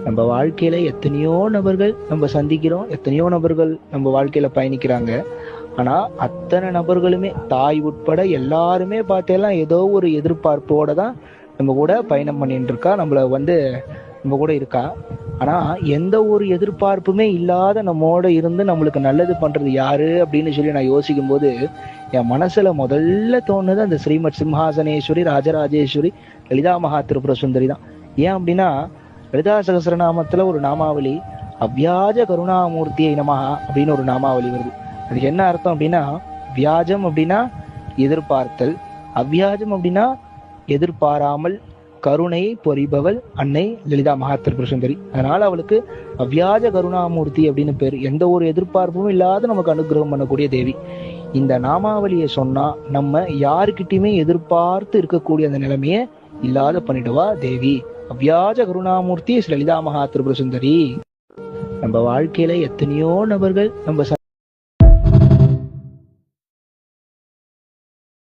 நம்ம வாழ்க்கையில எத்தனையோ நபர்கள் நம்ம சந்திக்கிறோம், எத்தனையோ நபர்கள் நம்ம வாழ்க்கையில பயணிக்கிறாங்க. ஆனா அத்தனை நபர்களுமே தாய் உட்பட எல்லாருமே பார்த்தேன்னா ஏதோ ஒரு எதிர்பார்ப்போட தான் நம்ம கூட பயணம் பண்ணிட்டு இருக்கா, நம்ம கூட இருக்கா. ஆனா எந்த ஒரு எதிர்பார்ப்புமே இல்லாத நம்மோட இருந்து நம்மளுக்கு நல்லது பண்றது யாரு அப்படின்னு சொல்லி நான் யோசிக்கும் போது என் மனசுல முதல்ல தோணுது அந்த ஸ்ரீமத் சிம்ஹாசனேஸ்வரி ராஜராஜேஸ்வரி லலிதா மகா திரிபுர சுந்தரி தான். ஏன் அப்படின்னா லலிதா சகஸ்ரநாமத்துல ஒரு நாமாவளி அவ்வியாஜ கருணாமூர்த்தியை நமஹா அப்படின்னு ஒரு நாமாவளி வருது. அதுக்கு என்ன அர்த்தம் அப்படின்னா, வியாஜம் அப்படின்னா எதிர்பார்த்தல், அவ்வியாஜம் அப்படின்னா எதிர்பாராமல் கருணை பொறிபவள் அன்னை லலிதா மகா திரிபுர சுந்தரி. அதனால அவளுக்கு அவ்வியாஜ கருணாமூர்த்தி அப்படின்னு பேரு. எந்த ஒரு எதிர்பார்ப்பும் இல்லாத நமக்கு அனுகிரகம் பண்ணக்கூடிய தேவி. இந்த நாமாவளியை சொன்னா நம்ம யாருக்கிட்டையுமே எதிர்பார்த்து இருக்கக்கூடிய அந்த நிலைமையை இல்லாத பண்ணிடுவா தேவி. அவ்வியாஜ கருணாமூர்த்தி ஸ்ரீ லலிதா மகா திரிபுர சுந்தரி. நம்ம வாழ்க்கையில எத்தனையோ நபர்கள் நம்ம